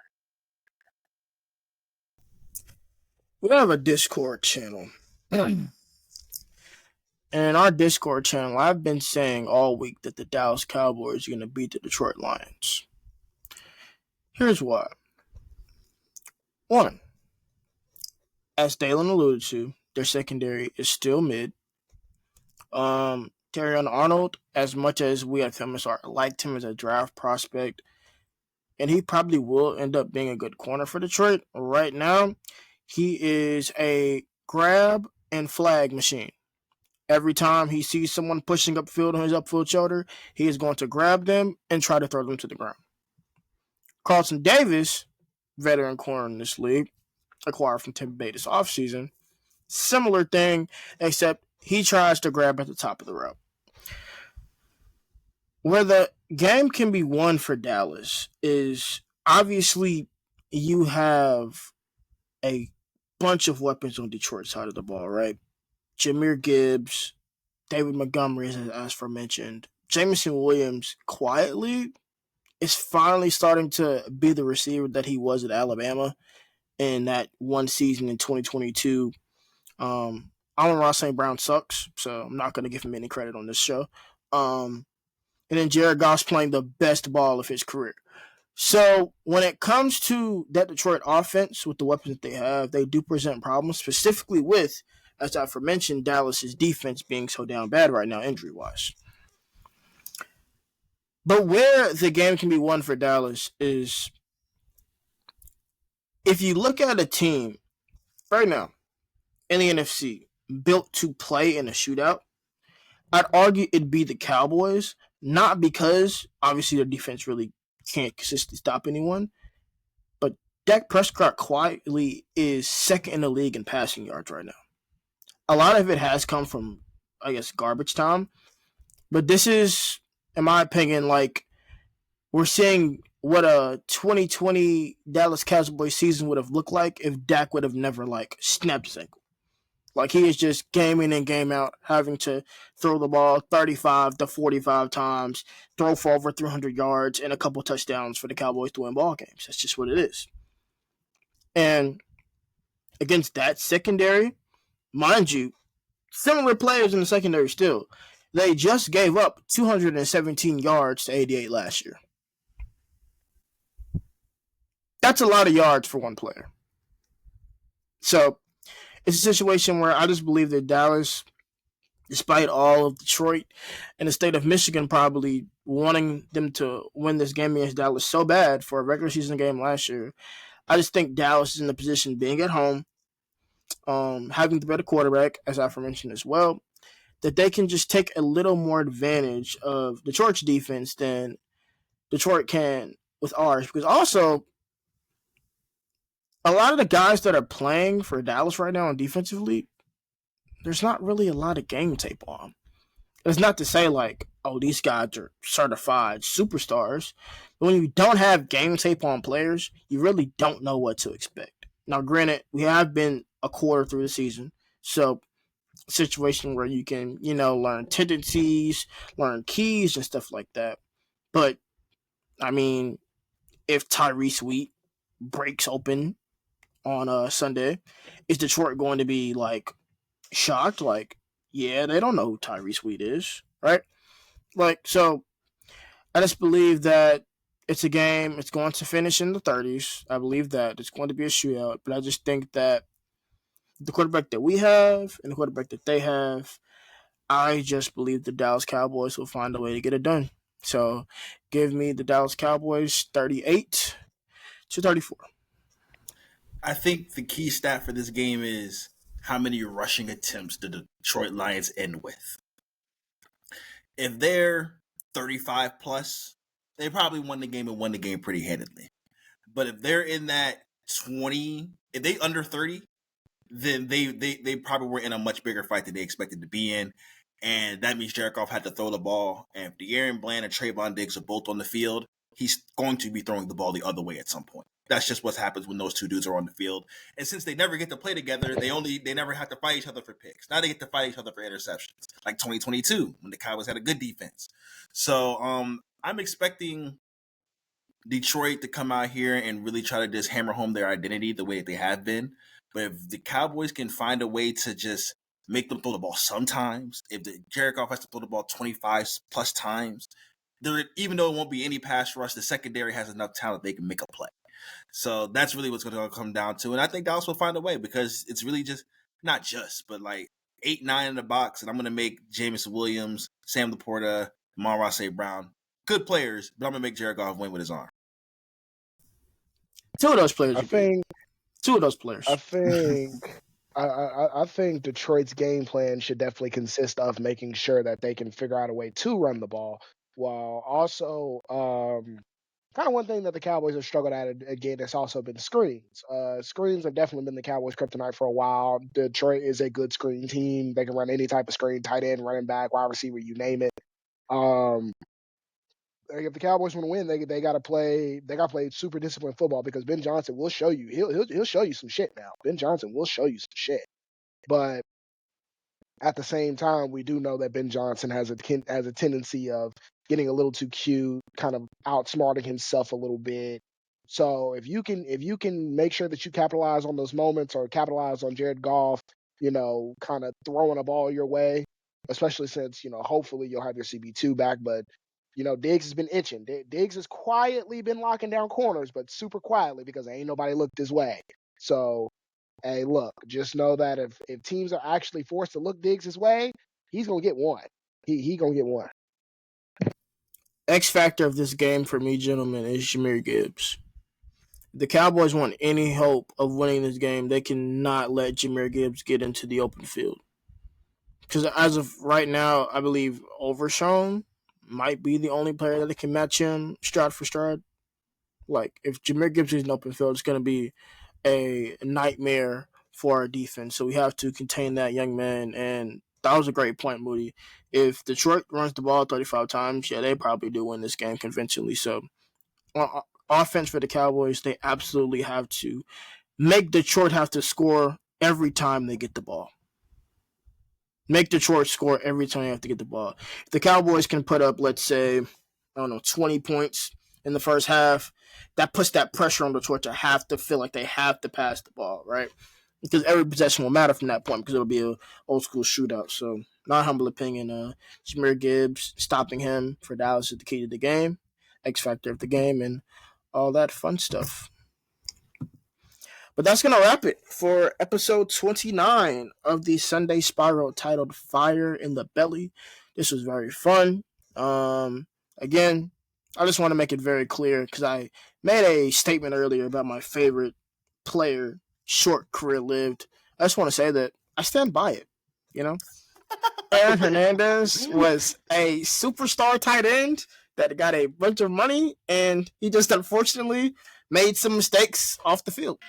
We have a Discord channel. And our Discord channel, I've been saying all week that the Dallas Cowboys are going to beat the Detroit Lions. Here's why. One, as Dalen alluded to, their secondary is still mid. Terrion Arnold, as much as we at Filmers liked him as a draft prospect, and he probably will end up being a good corner for Detroit. Right now, he is a grab and flag machine. Every time he sees someone pushing upfield on his upfield shoulder, he is going to grab them and try to throw them to the ground. Carlton Davis, veteran corner in this league, acquired from Tampa Bay this offseason, similar thing, except he tries to grab at the top of the route. Where the game can be won for Dallas is obviously you have a bunch of weapons on Detroit's side of the ball, right? Jahmyr Gibbs, David Montgomery, as aforementioned. Jameson Williams quietly is finally starting to be the receiver that he was at Alabama in that one season in 2022. Amon-Ra St. Brown sucks, so I'm not going to give him any credit on this show. And then Jared Goff's playing the best ball of his career. So when it comes to that Detroit offense with the weapons that they have, they do present problems, specifically with, as I aforementioned, Dallas's defense being so down bad right now, injury-wise. But where the game can be won for Dallas is if you look at a team right now in the NFC built to play in a shootout, I'd argue it'd be the Cowboys, not because obviously their defense really can't consistently stop anyone, but Dak Prescott quietly is second in the league in passing yards right now. A lot of it has come from, I guess, garbage time, but this is, in my opinion, like we're seeing what a 2020 Dallas Cowboys season would have looked like if Dak would have never like snapped his ankle. Like he is just game in and game out, having to throw the ball 35 to 45 times, throw for over 300 yards, and a couple touchdowns for the Cowboys to win ball games. That's just what it is. And against that secondary, mind you, similar players in the secondary still, they just gave up 217 yards to 88 last year. That's a lot of yards for one player. So it's a situation where I just believe that Dallas, despite all of Detroit and the state of Michigan probably wanting them to win this game against Dallas so bad for a regular season game last year, I just think Dallas is in the position being at home, having the better quarterback, as I aforementioned as well, that they can just take a little more advantage of Detroit's defense than Detroit can with ours. Because also, a lot of the guys that are playing for Dallas right now defensively, there's not really a lot of game tape on them. It's not to say like, oh, these guys are certified superstars. But when you don't have game tape on players, you really don't know what to expect. Now, granted, we have been a quarter through the season, so a situation where you can, learn tendencies, learn keys and stuff like that. But, I mean, if Tyrese Wheat breaks open on Sunday, is Detroit going to be like shocked? Like, yeah, they don't know who Tyrese Wheat is, right? Like, so I just believe that it's a game. It's going to finish in the 30s. I believe that it's going to be a shootout, but I just think that the quarterback that we have and the quarterback that they have, I just believe the Dallas Cowboys will find a way to get it done. So give me the Dallas Cowboys 38 to 34. I think the key stat for this game is how many rushing attempts the Detroit Lions end with. If they're 35 plus, they probably won the game and won the game pretty handedly. But if they're in that 20, if they under 30, then they probably were in a much bigger fight than they expected to be in. And that means Jared Goff had to throw the ball. And if De'Aaron Bland and Trayvon Diggs are both on the field, he's going to be throwing the ball the other way at some point. That's just what happens when those two dudes are on the field. And since they never get to play together, they never have to fight each other for picks. Now they get to fight each other for interceptions, like 2022 when the Cowboys had a good defense. So I'm expecting Detroit to come out here and really try to just hammer home their identity the way that they have been. But if the Cowboys can find a way to just make them throw the ball sometimes, if Jared Goff has to throw the ball 25 plus times, even though it won't be any pass rush, the secondary has enough talent they can make a play. So that's really what's going to come down to. And I think Dallas will find a way because it's really just, not just, but like 8-9 in the box. And I'm going to make Jameson Williams, Sam Laporta, Amon-Ra St. Brown good players, but I'm going to make Jared Goff win with his arm. Two of those players. I think I think Detroit's game plan should definitely consist of making sure that they can figure out a way to run the ball, while also kind of one thing that the Cowboys have struggled at again has also been screens. Screens have definitely been the Cowboys' kryptonite for a while. Detroit is a good screen team. They can run any type of screen, tight end, running back, wide receiver, you name it. if the Cowboys want to win, they got to play super disciplined football because Ben Johnson will show you. He'll show you some shit now. Ben Johnson will show you some shit. But at the same time, we do know that Ben Johnson has a tendency of getting a little too cute, kind of outsmarting himself a little bit. So if you can make sure that you capitalize on those moments or capitalize on Jared Goff, kind of throwing a ball your way, especially since, hopefully you'll have your CB2 back. But, Diggs has been itching. Diggs has quietly been locking down corners, but super quietly because ain't nobody looked his way. So, hey, look, just know that if teams are actually forced to look Diggs' way, he's going to get one. He going to get one. X factor of this game for me, gentlemen, is Jahmyr Gibbs. If the Cowboys want any hope of winning this game, they cannot let Jahmyr Gibbs get into the open field. Because as of right now, I believe Overshown might be the only player that can match him stride for stride. Like, if Jahmyr Gibbs is in open field, it's going to be a nightmare for our defense. So we have to contain that young man. And that was a great point, Moody. If Detroit runs the ball 35 times, yeah, they probably do win this game convincingly. So offense for the Cowboys, they absolutely have to make Detroit have to score every time they get the ball. Make Detroit score every time they have to get the ball. If the Cowboys can put up, let's say, 20 points in the first half, that puts that pressure on Detroit to have to feel like they have to pass the ball, right? Because every possession will matter from that point because it'll be an old school shootout. So, my humble opinion, Jahmyr Gibbs, stopping him for Dallas is the key to the game, X factor of the game, and all that fun stuff. But that's going to wrap it for episode 29 of the Sunday Spiral titled Fire in the Belly. This was very fun. Again, I just want to make it very clear because I made a statement earlier about my favorite player, short career lived. I just want to say that I stand by it, Aaron Hernandez was a superstar tight end that got a bunch of money, and he just unfortunately made some mistakes off the field.